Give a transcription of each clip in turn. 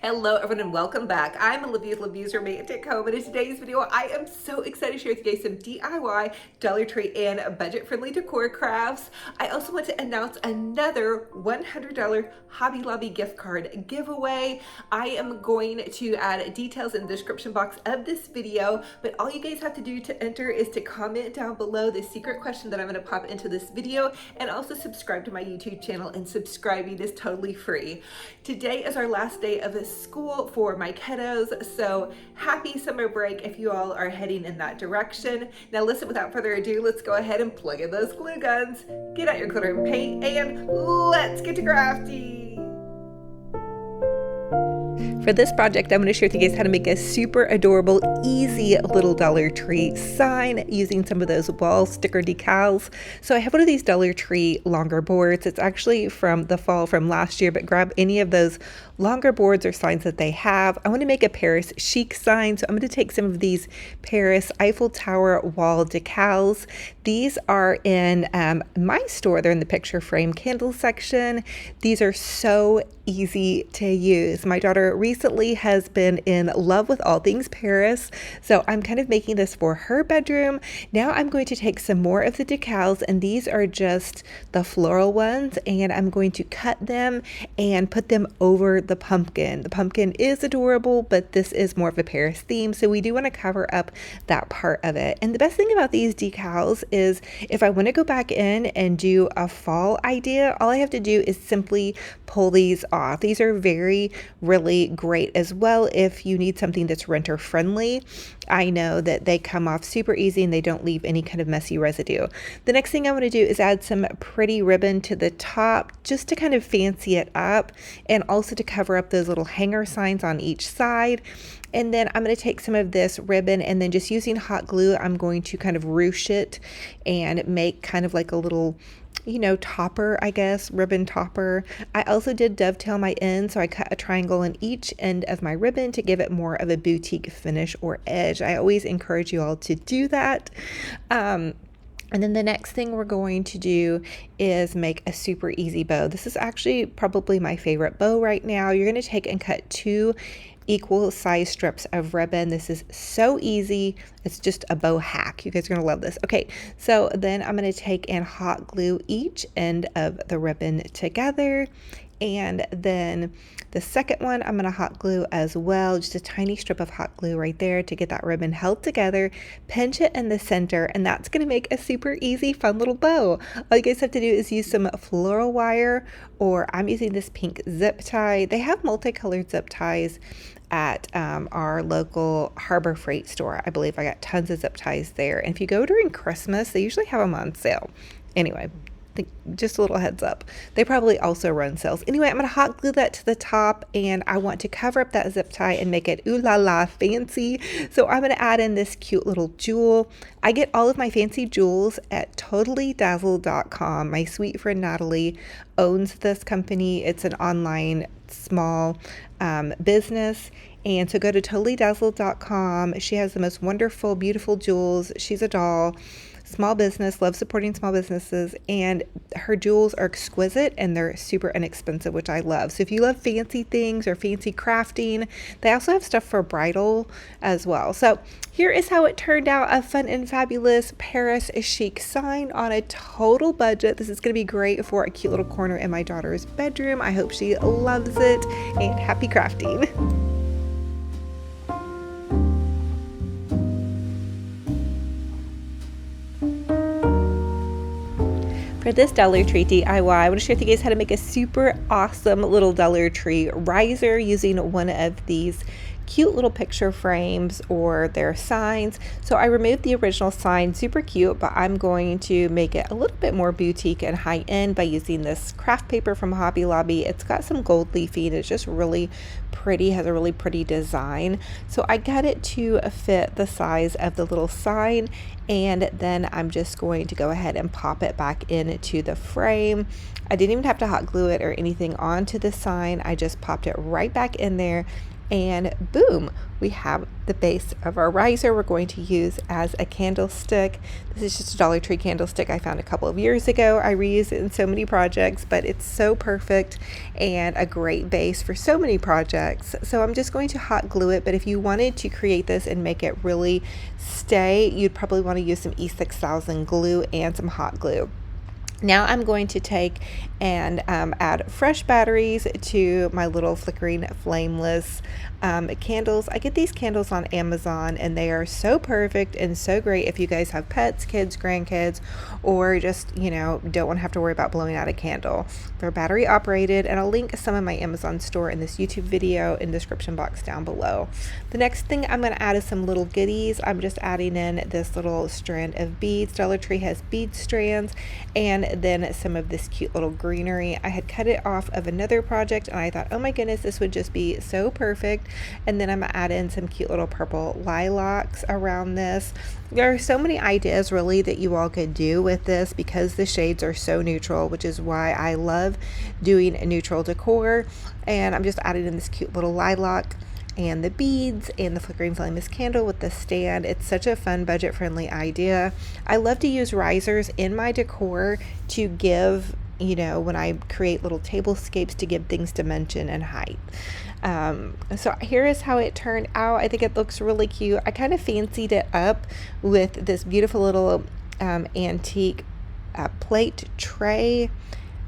Hello everyone and welcome back. I'm Olivia, Olivia's romantic at home, and in today's video I am so excited to share with you guys some DIY, Dollar Tree, and budget-friendly decor crafts. I also want to announce another $100 Hobby Lobby gift card giveaway. I am going to add details in the description box of this video, but all you guys have to do to enter is to comment down below the secret question that I'm going to pop into this video, and also subscribe to my YouTube channel, and subscribing is totally free. Today is our last day of school for my kiddos, so happy summer break if you all are heading in that direction. Now listen, without further ado, let's go ahead and plug in those glue guns, get out your glitter and paint, and let's get to crafting. For this project, I'm going to share with you guys how to make a super adorable, easy little Dollar Tree sign using some of those wall sticker decals. So I have one of these Dollar Tree longer boards. It's actually from the fall from last year, but grab any of those longer boards or signs that they have. I want to make a Paris chic sign, so I'm going to take some of these Paris Eiffel Tower wall decals. These are in my store. They're in the picture frame candle section. These are so easy to use. My daughter recently has been in love with all things Paris, so I'm kind of making this for her bedroom. Now I'm going to take some more of the decals, and these are just the floral ones, and I'm going to cut them and put them over the pumpkin. The pumpkin is adorable, but this is more of a Paris theme, so we do want to cover up that part of it. And the best thing about these decals is if I want to go back in and do a fall idea, all I have to do is simply pull these off. These are really great as well if you need something that's renter friendly. I know that they come off super easy and they don't leave any kind of messy residue. The next thing I want to do is add some pretty ribbon to the top just to kind of fancy it up, and also to cover up those little hanger signs on each side. And then I'm going to take some of this ribbon, and then just using hot glue, I'm going to kind of ruche it and make kind of like a little, you know, topper, I guess, ribbon topper. I also did dovetail my end, so I cut a triangle on each end of my ribbon to give it more of a boutique finish or edge. I always encourage you all to do that. And then the next thing we're going to do is make a super easy bow. This is actually probably my favorite bow right now. You're going to take and cut 2 equal size strips of ribbon. This is so easy. It's just a bow hack. You guys are going to love this. Okay, so then I'm going to take and hot glue each end of the ribbon together. And then the second one, I'm going to hot glue as well, just a tiny strip of hot glue right there to get that ribbon held together, pinch it in the center, and that's going to make a super easy, fun little bow. All you guys have to do is use some floral wire, or I'm using this pink zip tie. They have multicolored zip ties at our local Harbor Freight store. I believe I got tons of zip ties there. And if you go during Christmas, they usually have them on sale. Anyway, just a little heads up. They probably also run sales. Anyway, I'm going to hot glue that to the top, and I want to cover up that zip tie and make it ooh la la fancy. So I'm going to add in this cute little jewel. I get all of my fancy jewels at totallydazzled.com. My sweet friend Natalie owns this company. It's an online small business. And so go to totallydazzled.com. She has the most wonderful, beautiful jewels. She's a doll. Small business, loves supporting small businesses, and her jewels are exquisite and they're super inexpensive, which I love. So if you love fancy things or fancy crafting, they also have stuff for bridal as well. So here is how it turned out, a fun and fabulous Paris chic sign on a total budget. This is going to be great for a cute little corner in my daughter's bedroom. I hope she loves it, and happy crafting. For this Dollar Tree DIY, I want to share with you guys how to make a super awesome little Dollar Tree riser using one of these cute little picture frames or their signs. So I removed the original sign, super cute, but I'm going to make it a little bit more boutique and high end by using this craft paper from Hobby Lobby. It's got some gold leafing. It's just really pretty, has a really pretty design. So I got it to fit the size of the little sign, and then I'm just going to go ahead and pop it back into the frame. I didn't even have to hot glue it or anything onto the sign. I just popped it right back in there, and boom, We have the base of our riser we're going to use as a candlestick. This is just a Dollar Tree candlestick I found a couple of years ago. I reuse it in so many projects, but it's so perfect and a great base for so many projects. So I'm just going to hot glue it, but if you wanted to create this and make it really stay, you'd probably want to use some E6000 glue and some hot glue. Now I'm going to take and add fresh batteries to my little flickering flameless candles. I get these candles on Amazon and they are so perfect and so great if you guys have pets, kids, grandkids, or just, you know, don't want to have to worry about blowing out a candle. They're battery operated, and I'll link some of my Amazon store in this YouTube video in the description box down below. The next thing I'm going to add is some little goodies. I'm just adding in this little strand of beads. Dollar Tree has bead strands, and then some of this cute little greenery. I had cut it off of another project and I thought, oh my goodness, this would just be so perfect. And then I'm gonna add in some cute little purple lilacs around this. There are so many ideas really that you all could do with this because the shades are so neutral, which is why I love doing a neutral decor. And I'm just adding in this cute little lilac and the beads and the flickering flameless candle with the stand. It's such a fun budget friendly idea. I love to use risers in my decor to give, you know, when I create little tablescapes, to give things dimension and height. So here is how it turned out. I think it looks really cute. I kind of fancied it up with this beautiful little antique plate tray.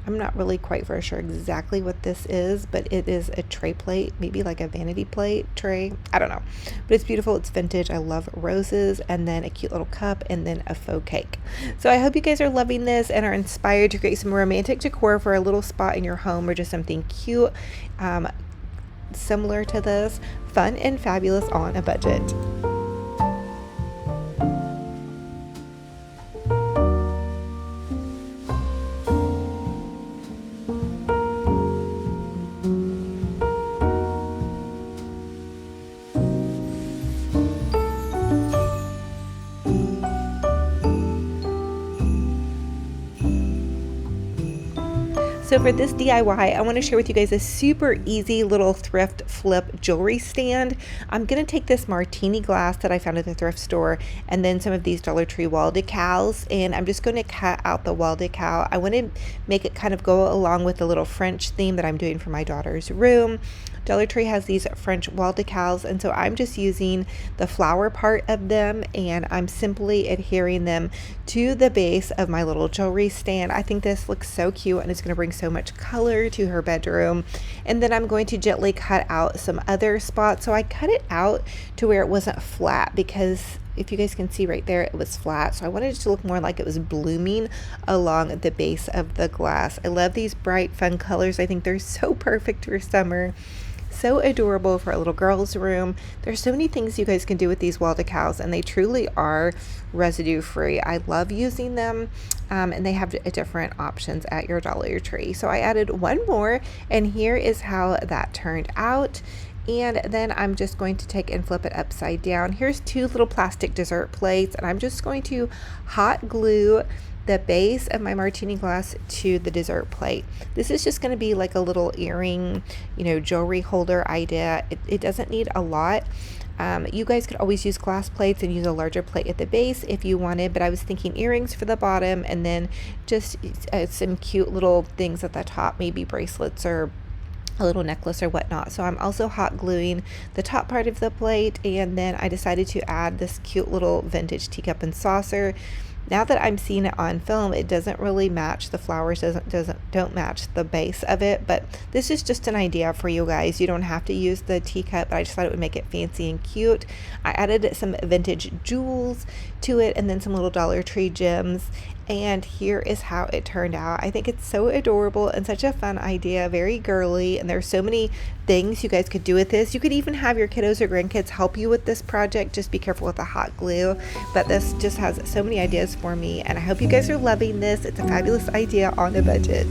I'm not really quite for sure exactly what this is, but it is a tray plate, maybe like a vanity plate tray. I don't know, but it's beautiful. It's vintage. I love roses, and then a cute little cup, and then a faux cake. So I hope you guys are loving this and are inspired to create some romantic decor for a little spot in your home, or just something cute, similar to this, fun and fabulous on a budget. So for this DIY, I want to share with you guys a super easy little thrift flip jewelry stand. I'm going to take this martini glass that I found at the thrift store and then some of these Dollar Tree wall decals, and I'm just going to cut out the wall decal. I want to make it kind of go along with the little French theme that I'm doing for my daughter's room. Dollar Tree has these French wall decals, and so I'm just using the flower part of them, and I'm simply adhering them to the base of my little jewelry stand. I think this looks so cute, and it's going to bring so much color to her bedroom. And then I'm going to gently cut out some other spots. So I cut it out to where it wasn't flat, because if you guys can see right there, it was flat. So I wanted it to look more like it was blooming along the base of the glass. I love these bright, fun colors. I think they're so perfect for summer. So adorable for a little girl's room. There's so many things you guys can do with these wall decals, and they truly are residue free. I love using them, and they have different options at your Dollar Tree. So I added one more, and here is how that turned out. And then I'm just going to take and flip it upside down. Here's two little plastic dessert plates, and I'm just going to hot glue the base of my martini glass to the dessert plate. This is just going to be like a little earring, you know, jewelry holder idea. It doesn't need a lot. You guys could always use glass plates and use a larger plate at the base if you wanted, but I was thinking earrings for the bottom, and then just some cute little things at the top, maybe bracelets or a little necklace or whatnot. So I'm also hot gluing the top part of the plate, and then I decided to add this cute little vintage teacup and saucer. Now that I'm seeing it on film, it doesn't really match. The flowers don't match the base of it, but this is just an idea for you guys. You don't have to use the teacup, but I just thought it would make it fancy and cute. I added some vintage jewels to it, and then some little Dollar Tree gems, and here is how it turned out. I think it's so adorable and such a fun idea, very girly, and there's so many things you guys could do with this. You could even have your kiddos or grandkids help you with this project. Just be careful with the hot glue, but this just has so many ideas for me, and I hope you guys are loving this. It's a fabulous idea on a budget.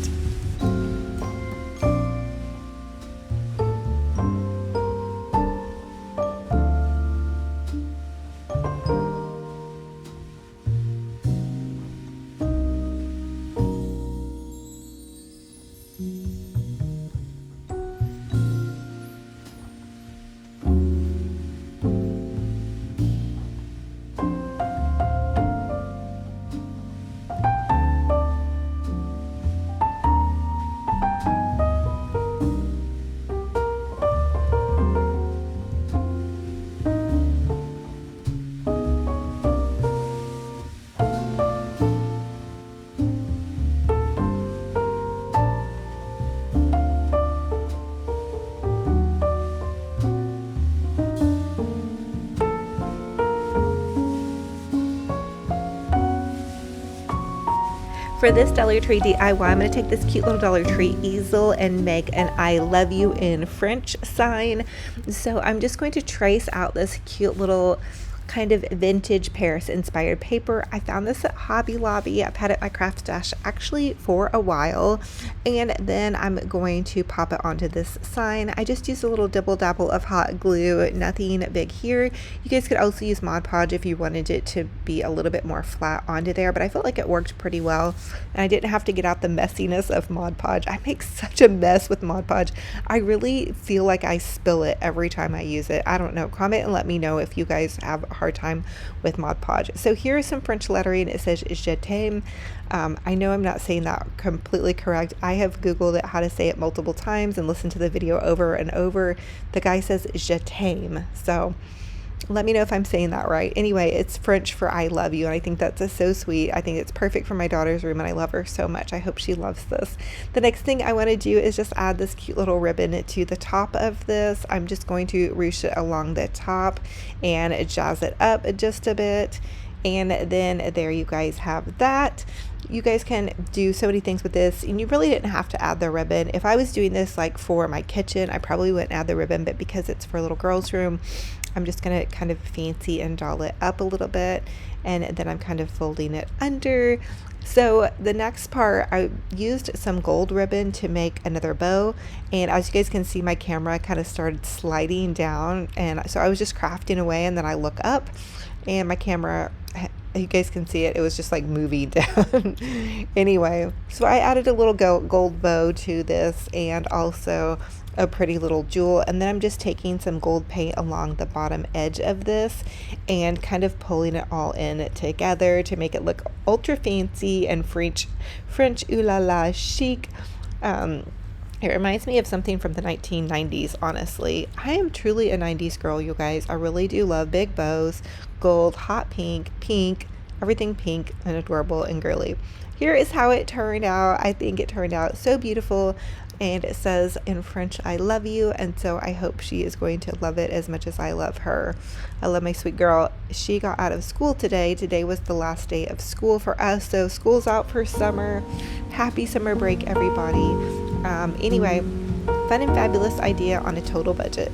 For this Dollar Tree DIY, I'm going to take this cute little Dollar Tree easel and make an I love you in French sign. So I'm just going to trace out this cute little kind of vintage Paris inspired paper. I found this at Hobby Lobby. I've had it at my craft stash actually for a while, and then I'm going to pop it onto this sign. I just used a little dibble dabble of hot glue, nothing big here. You guys could also use Mod Podge if you wanted it to be a little bit more flat onto there, but I felt like it worked pretty well, and I didn't have to get out the messiness of Mod Podge. I make such a mess with Mod Podge. I really feel like I spill it every time I use it. I don't know. Comment and let me know if you guys have a hard time with Mod Podge. So here is some French lettering. It says Je t'aime. I know I'm not saying that completely correct. I have Googled it, how to say it multiple times, and listened to the video over and over. The guy says Je t'aime. So let me know if I'm saying that right. Anyway, it's French for I love you, and I think that's so sweet. I think it's perfect for my daughter's room, and I love her so much. I hope she loves this. The next thing I want to do is just add this cute little ribbon to the top of this. I'm just going to ruche it along the top and jazz it up just a bit, and then there you guys have that. You guys can do so many things with this, and you really didn't have to add the ribbon. If I was doing this like for my kitchen, I probably wouldn't add the ribbon, but because it's for a little girl's room, I'm just going to kind of fancy and doll it up a little bit, and then I'm kind of folding it under. So the next part, I used some gold ribbon to make another bow, and as you guys can see, my camera kind of started sliding down, and so I was just crafting away, and then I look up and my camera, you guys can see it, it was just like moving down. Anyway, so I added a little gold bow to this, and also a pretty little jewel, and then I'm just taking some gold paint along the bottom edge of this and kind of pulling it all in together to make it look ultra fancy and French ooh la la chic. It reminds me of something from the 1990s, honestly. I am truly a 90s girl, you guys. I really do love big bows, gold, hot pink, everything pink and adorable and girly. Here is how it turned out. I think it turned out so beautiful, and it says in French, I love you, and so I hope she is going to love it as much as I love her. I love my sweet girl. She got out of school today. Today was the last day of school for us, so school's out for summer. Happy summer break, everybody. Anyway, fun and fabulous idea on a total budget.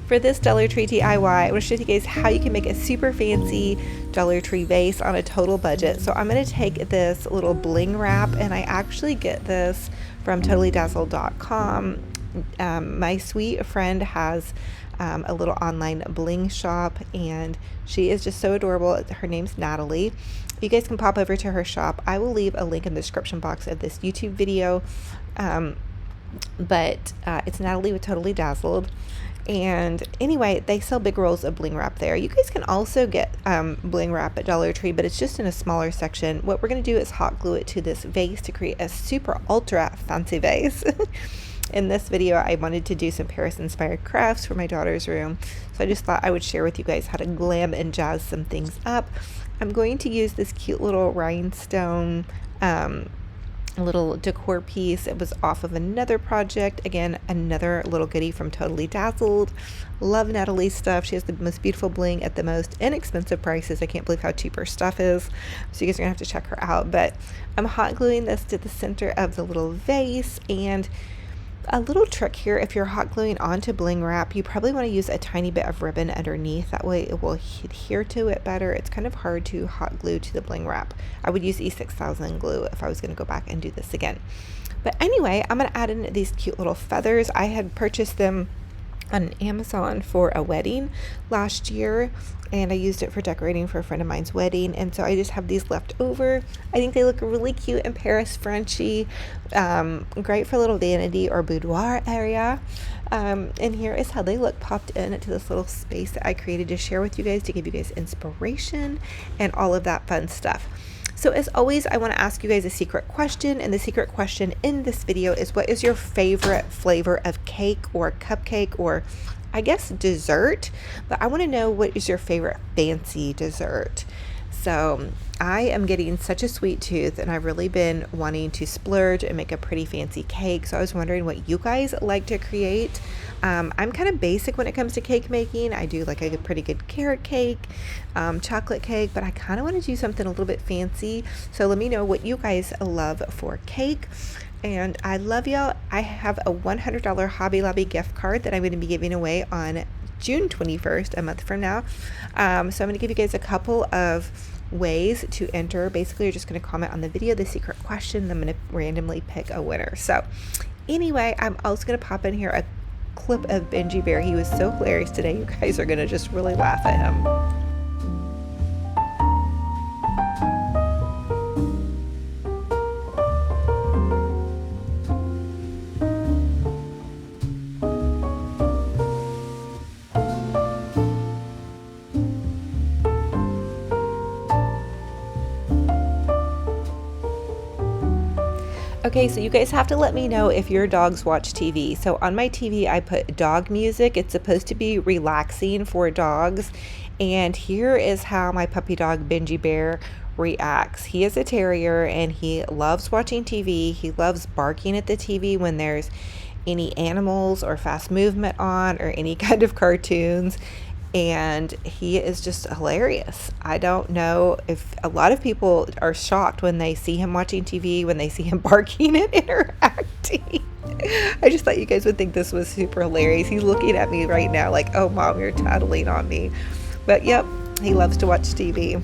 For this Dollar Tree DIY, I want to show you guys how you can make a super fancy Dollar Tree vase on a total budget. So I'm going to take this little bling wrap, and I actually get this from totallydazzled.com. My sweet friend has a little online bling shop, and she is just so adorable. Her name's Natalie. You guys can pop over to her shop. I will leave a link in the description box of this YouTube video, but it's Natalie with Totally Dazzled. And anyway, they sell big rolls of bling wrap there. You guys can also get bling wrap at Dollar Tree, but it's just in a smaller section. What we're going to do is hot glue it to this vase to create a super ultra fancy vase. In this video, I wanted to do some Paris inspired crafts for my daughter's room, so I just thought I would share with you guys how to glam and jazz some things up. I'm going to use this cute little rhinestone little decor piece. It was off of another project. Again, another little goodie from Totally Dazzled. Love Natalie's stuff. She has the most beautiful bling at the most inexpensive prices. I can't believe how cheap her stuff is. So you guys are gonna have to check her out. But I'm hot gluing this to the center of the little vase, and a little trick here, if you're hot gluing onto bling wrap, you probably want to use a tiny bit of ribbon underneath. That way it will adhere to it better. It's kind of hard to hot glue to the bling wrap. I would use E6000 glue if I was going to go back and do this again. But anyway, I'm going to add in these cute little feathers. I had purchased them on Amazon for a wedding last year, and I used it for decorating for a friend of mine's wedding, and so I just have these left over. I think they look really cute and Paris Frenchy, great for a little vanity or boudoir area. And here is how they look popped into this little space that I created to share with you guys, to give you guys inspiration and all of that fun stuff. So as always, I want to ask you guys a secret question, and the secret question in this video is, what is your favorite flavor of cake or cupcake, or I guess dessert? But I want to know, what is your favorite fancy dessert? So I am getting such a sweet tooth, and I've really been wanting to splurge and make a pretty fancy cake. So I was wondering what you guys like to create. I'm kind of basic when it comes to cake making. I do like a pretty good carrot cake, chocolate cake, but I kind of want to do something a little bit fancy. So let me know what you guys love for cake. And I love y'all. I have a $100 Hobby Lobby gift card that I'm going to be giving away on June 21st, a month from now. So I'm going to give you guys a couple of ways to enter. Basically, you're just going to comment on the video, the secret question, and I'm going to randomly pick a winner. So anyway, I'm also going to pop in here a clip of Benji Bear. He was so hilarious today. You guys are going to just really laugh at him. Okay, so you guys have to let me know if your dogs watch TV. So on my TV, I put dog music. It's supposed to be relaxing for dogs. And here is how my puppy dog, Benji Bear, reacts. He is a terrier, and he loves watching TV. He loves barking at the TV when there's any animals or fast movement on, or any kind of cartoons. And he is just hilarious. I don't know if a lot of people are shocked when they see him watching TV, when they see him barking and interacting. I just thought you guys would think this was super hilarious. He's looking at me right now like, oh, Mom, you're tattling on me. But yep, he loves to watch TV.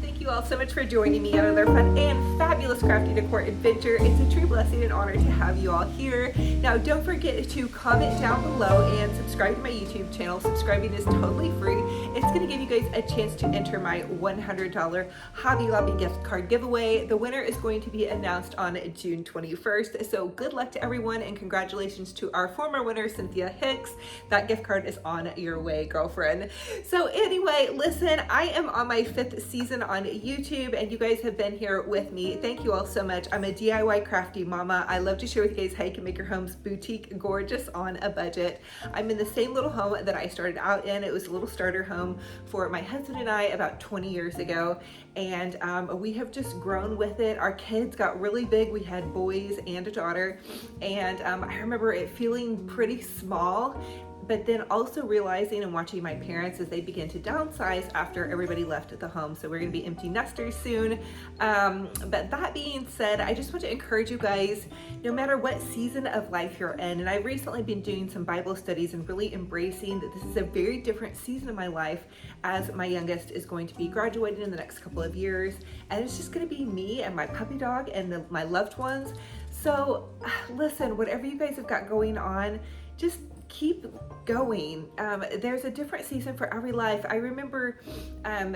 Thank you all so much for joining me on another fun and fabulous crafty decor adventure. It's a true blessing and honor to have you all here. Now, don't forget to comment down below and subscribe to my YouTube channel. Subscribing is totally free. It's going to give you guys a chance to enter my $100 Hobby Lobby gift card giveaway. The winner is going to be announced on June 21st. So good luck to everyone, and congratulations to our former winner, Cynthia Hicks. That gift card is on your way, girlfriend. So anyway, listen, I am on my 5th season on YouTube, and you guys have been here with me. Thank you all so much. I'm a DIY crafty mama. I love to share with you guys how you can make your homes boutique gorgeous on a budget. I'm in the same little home that I started out in. It was a little starter home for my husband and I about 20 years ago, and we have just grown with it. Our kids got really big. We had boys and a daughter, and I remember it feeling pretty small, but then also realizing and watching my parents as they began to downsize after everybody left the home. So we're gonna be empty nesters soon. But that being said, I just want to encourage you guys, no matter what season of life you're in, and I've recently been doing some Bible studies and really embracing that this is a very different season of my life, as my youngest is going to be graduating in the next couple of years. And it's just gonna be me and my puppy dog and my loved ones. So listen, whatever you guys have got going on, just keep going. There's a different season for every life. I remember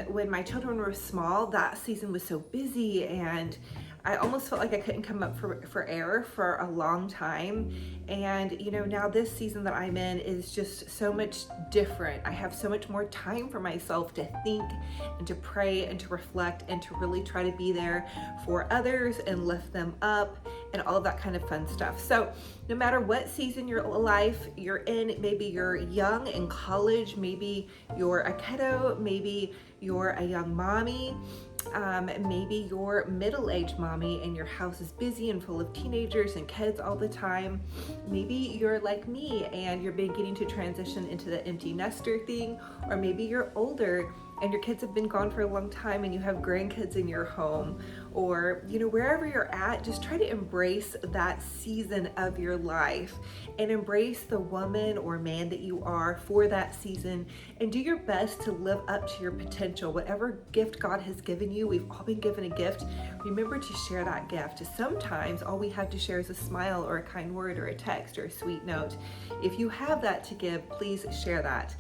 when my children were small, that season was so busy, and I almost felt like I couldn't come up for air for a long time. And you know, now this season that I'm in is just so much different. I have so much more time for myself to think and to pray and to reflect and to really try to be there for others and lift them up and all of that kind of fun stuff. So no matter what season your life you're in, maybe you're young in college, maybe you're a kiddo, maybe you're a young mommy, maybe you're middle-aged mommy and your house is busy and full of teenagers and kids all the time. Maybe you're like me and you're beginning to transition into the empty nester thing, or maybe you're older and your kids have been gone for a long time and you have grandkids in your home, or you know, wherever you're at, just try to embrace that season of your life and embrace the woman or man that you are for that season, and do your best to live up to your potential. Whatever gift God has given you, we've all been given a gift. Remember to share that gift. Sometimes all we have to share is a smile or a kind word or a text or a sweet note. If you have that to give, please share that.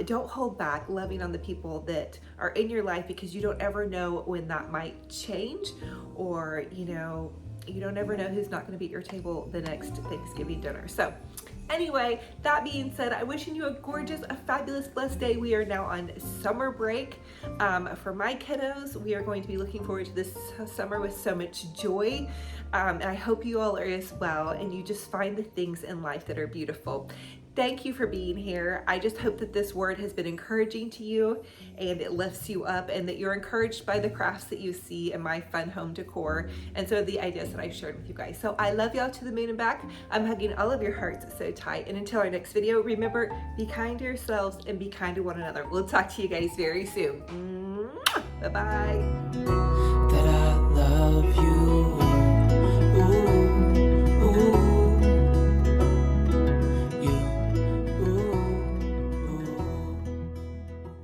Don't hold back loving on the people that are in your life, because you don't ever know when that might change, or you know, you don't ever know who's not going to be at your table the next Thanksgiving dinner. So Anyway, that being said, I'm wishing you a gorgeous, a fabulous, blessed day. We are now on summer break. For my kiddos, we are going to be looking forward to this summer with so much joy. And I hope you all are as well, and you just find the things in life that are beautiful. Thank you for being here. I just hope that this word has been encouraging to you and it lifts you up, and that you're encouraged by the crafts that you see in my fun home decor and so the ideas that I've shared with you guys. So I love y'all to the moon and back. I'm hugging all of your hearts so tight. And until our next video, remember, be kind to yourselves and be kind to one another. We'll talk to you guys very soon. Bye-bye. That I love you.